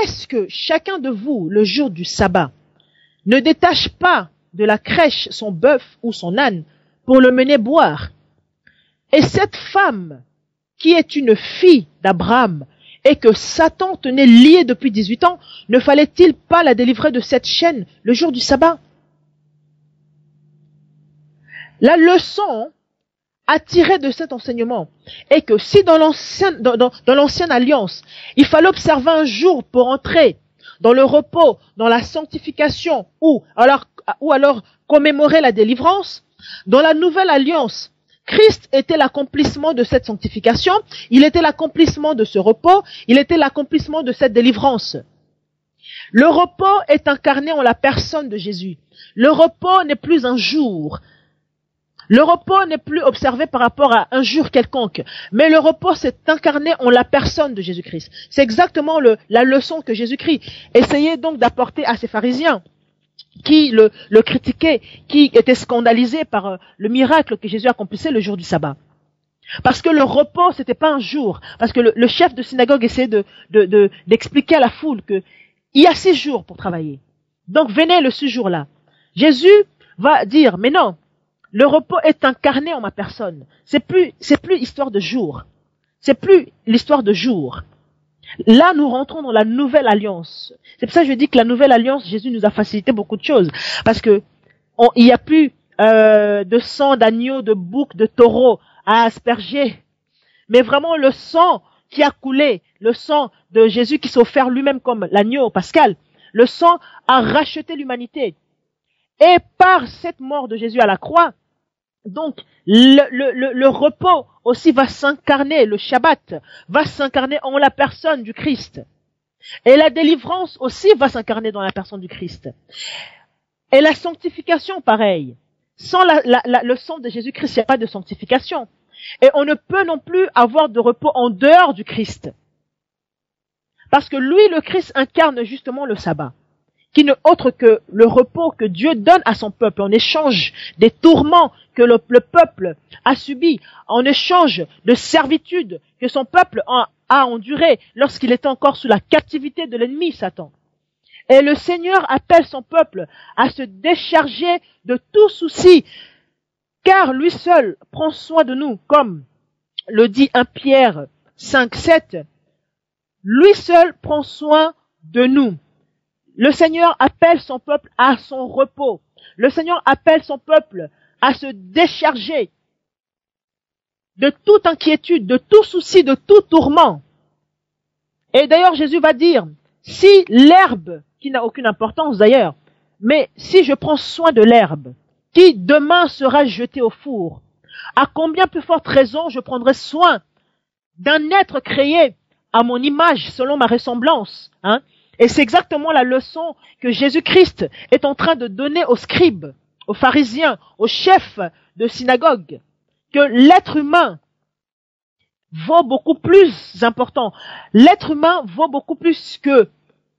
est-ce que chacun de vous, le jour du sabbat, ne détache pas de la crèche son bœuf ou son âne pour le mener boire? Et cette femme, qui est une fille d'Abraham et que Satan tenait liée depuis 18 ans, ne fallait-il pas la délivrer de cette chaîne le jour du sabbat? La leçon à tirer de cet enseignement est que si dans l'ancienne alliance, il fallait observer un jour pour entrer dans le repos, dans la sanctification ou alors commémorer la délivrance, dans la nouvelle alliance, Christ était l'accomplissement de cette sanctification, il était l'accomplissement de ce repos, il était l'accomplissement de cette délivrance. Le repos est incarné en la personne de Jésus. Le repos n'est plus un jour. Le repos n'est plus observé par rapport à un jour quelconque, mais le repos s'est incarné en la personne de Jésus-Christ. C'est exactement la leçon que Jésus-Christ essayait donc d'apporter à ces pharisiens qui le critiquaient, qui étaient scandalisés par le miracle que Jésus accomplissait le jour du sabbat. Parce que le repos, c'était pas un jour. Parce que le chef de synagogue essayait d'expliquer à la foule que il y a 6 jours pour travailler. Donc venez le 6 jours-là. Jésus va dire, mais non, le repos est incarné en ma personne. C'est plus histoire de jour. C'est plus l'histoire de jour. Là, nous rentrons dans la nouvelle alliance. C'est pour ça que je dis que la nouvelle alliance, Jésus nous a facilité beaucoup de choses. Parce que il n'y a plus de sang d'agneau, de bouc, de taureau à asperger. Mais vraiment le sang qui a coulé, le sang de Jésus qui s'est offert lui-même comme l'agneau pascal, le sang a racheté l'humanité. Et par cette mort de Jésus à la croix, donc le repos aussi va s'incarner, le Shabbat va s'incarner en la personne du Christ. Et la délivrance aussi va s'incarner dans la personne du Christ. Et la sanctification, pareil. Sans le sang de Jésus-Christ, il n'y a pas de sanctification. Et on ne peut non plus avoir de repos en dehors du Christ. Parce que lui, le Christ, incarne justement le sabbat, qui n'est autre que le repos que Dieu donne à son peuple en échange des tourments que le peuple a subis, en échange de servitude que son peuple a enduré lorsqu'il était encore sous la captivité de l'ennemi Satan. Et le Seigneur appelle son peuple à se décharger de tout souci, car lui seul prend soin de nous, comme le dit 1 Pierre 5:7. Lui seul prend soin de nous. Le Seigneur appelle son peuple à son repos. Le Seigneur appelle son peuple à se décharger de toute inquiétude, de tout souci, de tout tourment. Et d'ailleurs, Jésus va dire, si l'herbe, qui n'a aucune importance d'ailleurs, mais si je prends soin de l'herbe, qui demain sera jetée au four, à combien plus forte raison je prendrai soin d'un être créé à mon image, selon ma ressemblance, hein? Et c'est exactement la leçon que Jésus-Christ est en train de donner aux scribes, aux pharisiens, aux chefs de synagogue, que l'être humain vaut beaucoup plus important. L'être humain vaut beaucoup plus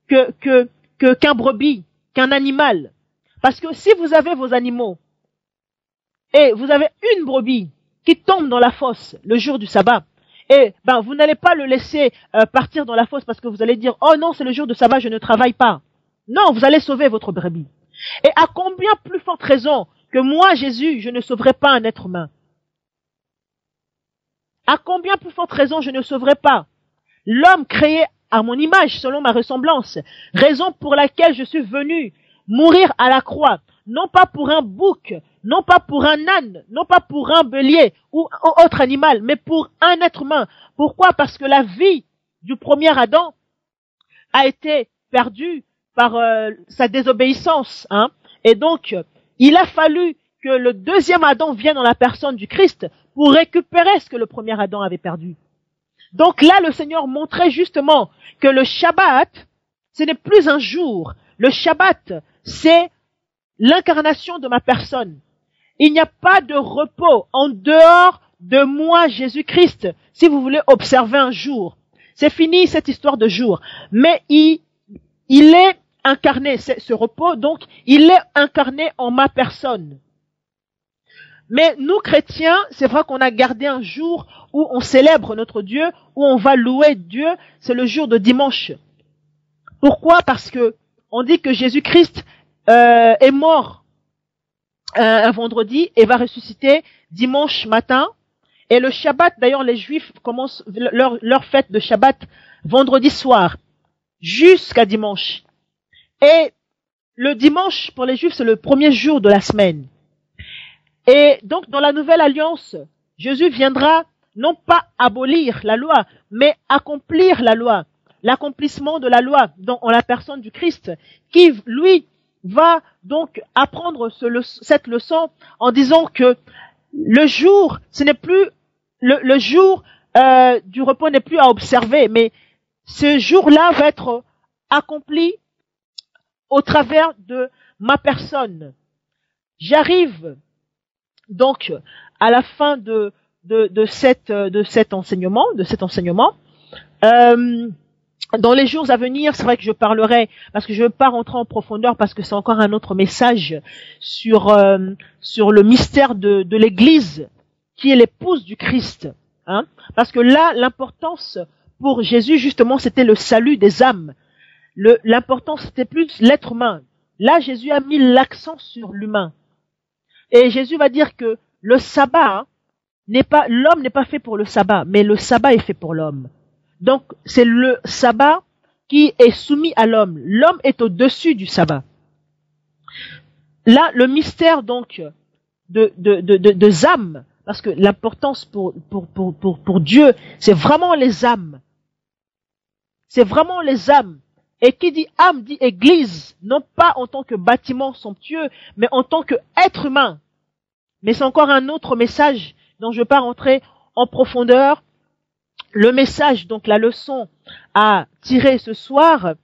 qu'un brebis, qu'un animal. Parce que si vous avez vos animaux, et vous avez une brebis qui tombe dans la fosse le jour du sabbat, et vous n'allez pas le laisser partir dans la fosse parce que vous allez dire, oh non, c'est le jour de sabbat, je ne travaille pas. Non, vous allez sauver votre brebis. Et à combien plus forte raison que moi, Jésus, je ne sauverai pas un être humain? À combien plus forte raison je ne sauverai pas l'homme créé à mon image, selon ma ressemblance, raison pour laquelle je suis venu mourir à la croix, non pas pour un bouc, non pas pour un âne, non pas pour un bélier ou autre animal, mais pour un être humain. Pourquoi? Parce que la vie du premier Adam a été perdue par sa désobéissance, hein. Et donc, il a fallu que le deuxième Adam vienne dans la personne du Christ pour récupérer ce que le premier Adam avait perdu. Donc là, le Seigneur montrait justement que le Shabbat, ce n'est plus un jour. Le Shabbat, c'est l'incarnation de ma personne. Il n'y a pas de repos en dehors de moi, Jésus-Christ, si vous voulez observer un jour. C'est fini cette histoire de jour. Mais il est incarné, ce repos, donc, il est incarné en ma personne. Mais nous, chrétiens, c'est vrai qu'on a gardé un jour où on célèbre notre Dieu, où on va louer Dieu, c'est le jour de dimanche. Pourquoi? Parce que on dit que Jésus-Christ est mort un vendredi et va ressusciter dimanche matin. Et le Shabbat, d'ailleurs, les Juifs commencent leur fête de Shabbat vendredi soir jusqu'à dimanche. Et le dimanche, pour les Juifs, c'est le premier jour de la semaine. Et donc, dans la nouvelle alliance, Jésus viendra non pas abolir la loi, mais accomplir la loi, l'accomplissement de la loi en la personne du Christ, qui, lui, va donc apprendre cette leçon en disant que le jour, ce n'est plus le jour du repos n'est plus à observer, mais ce jour-là va être accompli au travers de ma personne. J'arrive donc à la fin de cet enseignement. Dans les jours à venir, c'est vrai que je parlerai, parce que je ne veux pas rentrer en profondeur, parce que c'est encore un autre message sur le mystère de l'Église, qui est l'épouse du Christ. Hein? Parce que là, l'importance pour Jésus, justement, c'était le salut des âmes. L'importance, c'était plus l'être humain. Là, Jésus a mis l'accent sur l'humain. Et Jésus va dire que le sabbat, l'homme n'est pas fait pour le sabbat, mais le sabbat est fait pour l'homme. Donc, c'est le sabbat qui est soumis à l'homme. L'homme est au-dessus du sabbat. Là, le mystère, donc, de âmes, parce que l'importance pour Dieu, c'est vraiment les âmes. C'est vraiment les âmes. Et qui dit âme dit église, non pas en tant que bâtiment somptueux, mais en tant qu'être humain. Mais c'est encore un autre message dont je ne vais pas rentrer en profondeur. Le message, donc la leçon à tirer ce soir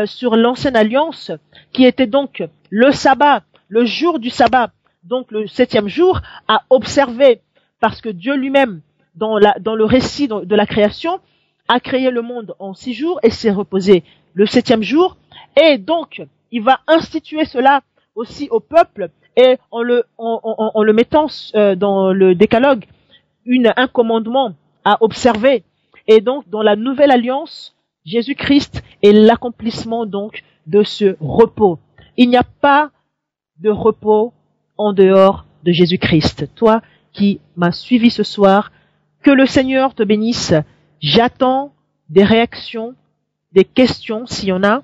sur l'ancienne alliance, qui était donc le sabbat, le jour du sabbat, donc le 7e jour, à observer, parce que Dieu lui-même, dans le récit de la création, a créé le monde en 6 jours et s'est reposé le 7e jour. Et donc, il va instituer cela aussi au peuple, et en le mettant dans le décalogue, un commandement à observer. Et donc, dans la nouvelle alliance, Jésus-Christ est l'accomplissement donc de ce repos. Il n'y a pas de repos en dehors de Jésus-Christ. Toi qui m'as suivi ce soir, que le Seigneur te bénisse. J'attends des réactions, des questions, s'il y en a,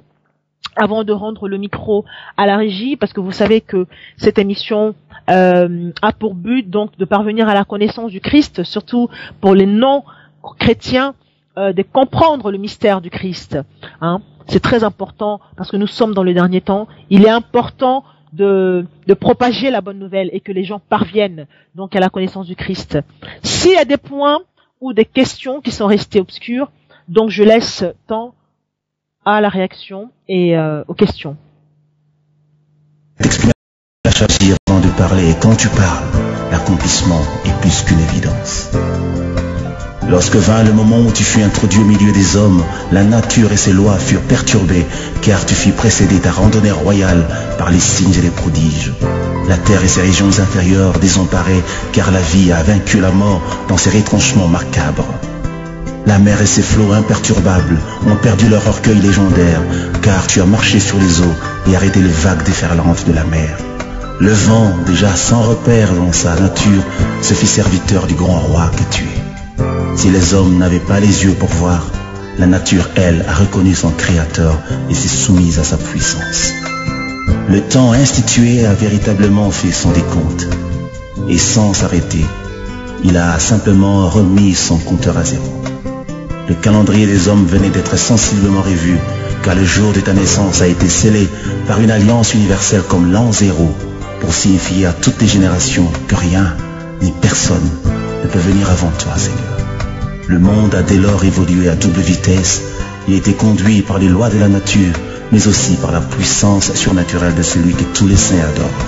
avant de rendre le micro à la régie, parce que vous savez que cette émission a pour but donc de parvenir à la connaissance du Christ, surtout pour les non-chrétiens, de comprendre le mystère du Christ. Hein. C'est très important, parce que nous sommes dans le dernier temps. Il est important de propager la bonne nouvelle et que les gens parviennent donc à la connaissance du Christ. S'il y a des points ou des questions qui sont restées obscures, donc je laisse temps à la réaction et aux questions. T'exprimer la choisir avant de parler, et quand tu parles, l'accomplissement est plus qu'une évidence. Lorsque vint le moment où tu fus introduit au milieu des hommes, la nature et ses lois furent perturbées, car tu fus précédé ta randonnée royale par les signes et les prodiges. La terre et ses régions inférieures désemparées, car la vie a vaincu la mort dans ses retranchements macabres. La mer et ses flots imperturbables ont perdu leur orgueil légendaire, car tu as marché sur les eaux et arrêté les vagues déferlantes de la mer. Le vent, déjà sans repère dans sa nature, se fit serviteur du grand roi que tu es. Si les hommes n'avaient pas les yeux pour voir, la nature, elle, a reconnu son Créateur et s'est soumise à sa puissance. Le temps institué a véritablement fait son décompte, et sans s'arrêter, il a simplement remis son compteur à zéro. Le calendrier des hommes venait d'être sensiblement revu, car le jour de ta naissance a été scellé par une alliance universelle comme l'an zéro, pour signifier à toutes les générations que rien ni personne ne peut venir avant toi, Seigneur. Le monde a dès lors évolué à double vitesse et été conduit par les lois de la nature, mais aussi par la puissance surnaturelle de celui que tous les saints adorent,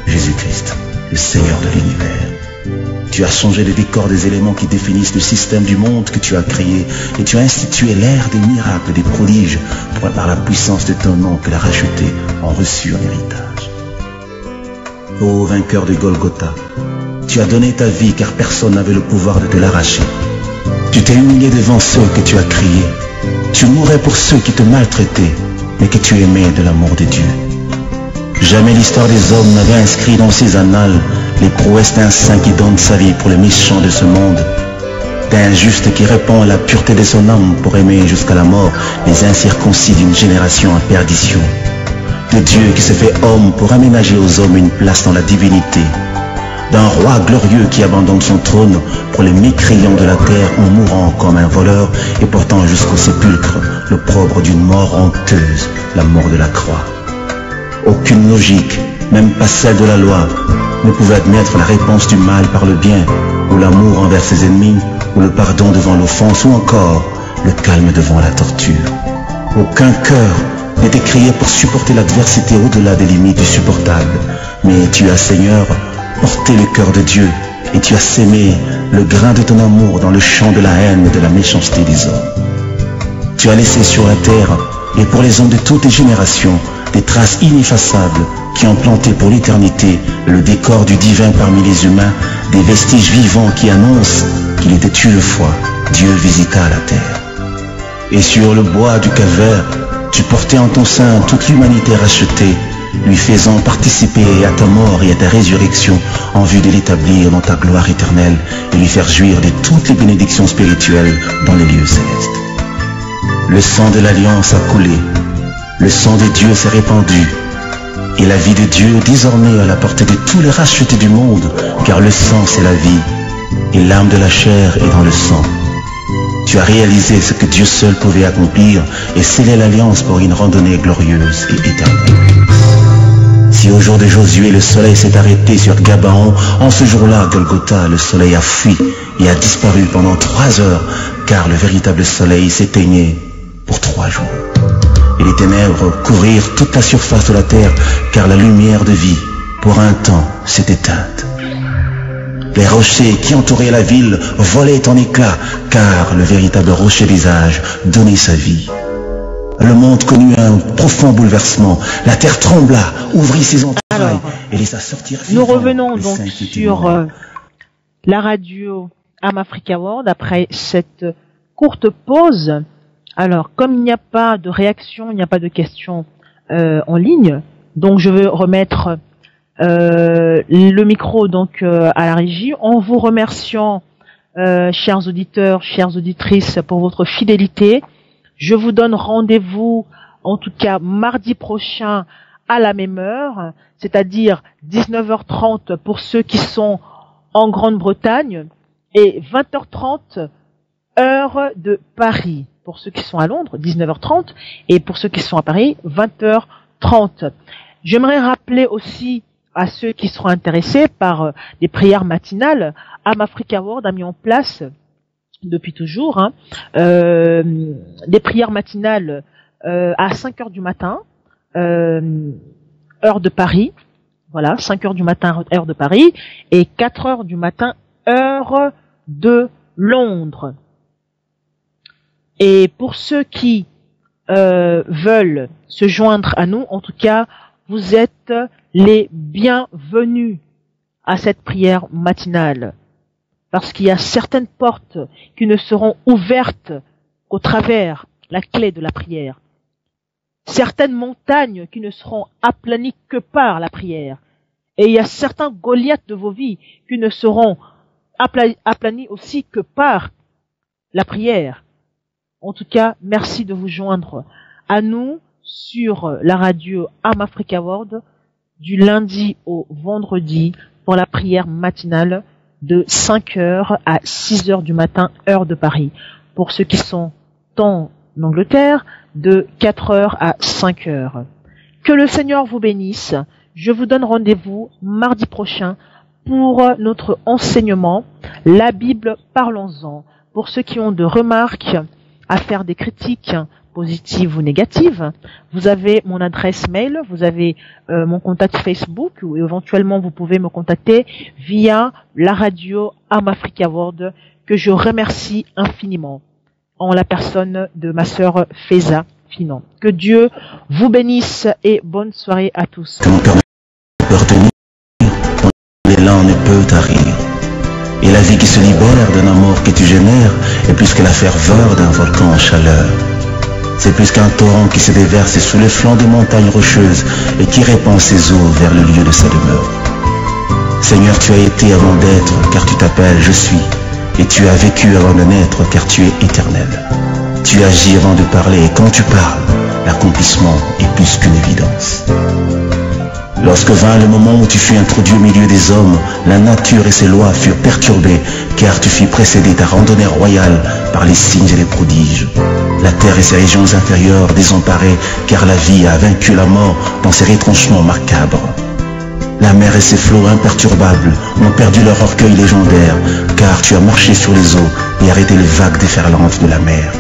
Jésus-Christ, le Seigneur de l'univers. Tu as changé le décor des éléments qui définissent le système du monde que tu as créé, et tu as institué l'ère des miracles, des prodiges, pour par la puissance de ton nom que les rachetés ont reçu en héritage. Ô vainqueur de Golgotha, tu as donné ta vie car personne n'avait le pouvoir de te l'arracher. Tu t'es humilié devant ceux que tu as criés. Tu mourais pour ceux qui te maltraitaient, mais que tu aimais de l'amour de Dieu. Jamais l'histoire des hommes n'avait inscrit dans ses annales les prouesses d'un saint qui donne sa vie pour les méchants de ce monde, d'un juste qui répand à la pureté de son âme pour aimer jusqu'à la mort les incirconcis d'une génération en perdition, de Dieu qui se fait homme pour aménager aux hommes une place dans la divinité, d'un roi glorieux qui abandonne son trône pour les mécréants de la terre en mourant comme un voleur et portant jusqu'au sépulcre l'opprobre d'une mort honteuse, la mort de la croix. Aucune logique, même pas celle de la loi, ne pouvait admettre la réponse du mal par le bien, ou l'amour envers ses ennemis, ou le pardon devant l'offense, ou encore le calme devant la torture. Aucun cœur n'était créé pour supporter l'adversité au-delà des limites du supportable. Mais tu as, Seigneur, porté le cœur de Dieu et tu as sémé le grain de ton amour dans le champ de la haine et de la méchanceté des hommes. Tu as laissé sur la terre et pour les hommes de toutes les générations des traces ineffaçables qui ont planté pour l'éternité le décor du divin parmi les humains, des vestiges vivants qui annoncent qu'il était une fois Dieu visita la terre. Et sur le bois du calvaire, tu portais en ton sein toute l'humanité rachetée, lui faisant participer à ta mort et à ta résurrection en vue de l'établir dans ta gloire éternelle et lui faire jouir de toutes les bénédictions spirituelles dans les lieux célestes. Le sang de l'alliance a coulé, le sang de Dieu s'est répandu, et la vie de Dieu désormais à la portée de tous les rachetés du monde, car le sang c'est la vie, et l'âme de la chair est dans le sang. Tu as réalisé ce que Dieu seul pouvait accomplir et scellé l'alliance pour une randonnée glorieuse et éternelle. Si au jour de Josué le soleil s'est arrêté sur Gabaon, en ce jour-là, Golgotha, le soleil a fui et a disparu pendant 3 heures, car le véritable soleil s'éteignait pour 3 jours. Et les ténèbres couvrirent toute la surface de la terre, car la lumière de vie, pour un temps, s'est éteinte. Les rochers qui entouraient la ville volaient en éclats, car le véritable rocher des âges donnait sa vie. Le monde connut un profond bouleversement. La terre trembla, ouvrit ses entrailles et laissa sortir. Nous revenons donc sur la radio Am Africa World après cette courte pause. Alors, comme il n'y a pas de réaction, il n'y a pas de questions en ligne, donc je veux remettre le micro donc à la régie en vous remerciant, chers auditeurs, chères auditrices, pour votre fidélité. Je vous donne rendez-vous, en tout cas mardi prochain à la même heure, c'est-à-dire 19h30 pour ceux qui sont en Grande-Bretagne et 20h30 heure de Paris pour ceux qui sont à Londres, 19h30, et pour ceux qui sont à Paris, 20h30. J'aimerais rappeler aussi à ceux qui seront intéressés par les prières matinales, Am Africa World a mis en place depuis toujours des prières matinales à 5h du matin, heure de Paris, voilà, 5h du matin, heure de Paris, et 4h du matin, heure de Londres. Et pour ceux qui veulent se joindre à nous, en tout cas, vous êtes les bienvenus à cette prière matinale. Parce qu'il y a certaines portes qui ne seront ouvertes qu'au travers la clé de la prière. Certaines montagnes qui ne seront aplanies que par la prière. Et il y a certains Goliaths de vos vies qui ne seront aplanis aussi que par la prière. En tout cas, merci de vous joindre à nous sur la radio Am Africa World du lundi au vendredi pour la prière matinale de 5h à 6h du matin, heure de Paris. Pour ceux qui sont en Angleterre, de 4h à 5h. Que le Seigneur vous bénisse. Je vous donne rendez-vous mardi prochain pour notre enseignement, la Bible, parlons-en. Pour ceux qui ont de remarques à faire, des critiques positives ou négatives, vous avez mon adresse mail, vous avez mon contact Facebook, ou éventuellement vous pouvez me contacter via la radio Am Africa World, que je remercie infiniment, en la personne de ma sœur Feza Finan. Que Dieu vous bénisse et bonne soirée à tous. Que mon cœur ne peut retenir, dont l'élan ne peut tarir. Et la vie qui se libère d'un amour que tu génères est plus que la ferveur d'un volcan en chaleur. C'est plus qu'un torrent qui se déverse sous les flancs des montagnes rocheuses et qui répand ses eaux vers le lieu de sa demeure. Seigneur, tu as été avant d'être, car tu t'appelles Je suis, et tu as vécu avant de naître, car tu es éternel. Tu agis avant de parler, et quand tu parles, l'accomplissement est plus qu'une évidence. Lorsque vint le moment où tu fus introduit au milieu des hommes, la nature et ses lois furent perturbées, car tu fus précédé ta randonnée royale par les signes et les prodiges. La terre et ses régions inférieures désemparées, car la vie a vaincu la mort dans ses retranchements macabres. La mer et ses flots imperturbables ont perdu leur orgueil légendaire, car tu as marché sur les eaux et arrêté les vagues déferlantes de la mer.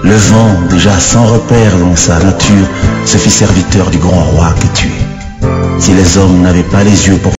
Le vent, déjà sans repère dans sa nature, se fit serviteur du grand roi que tu es. Si les hommes n'avaient pas les yeux pour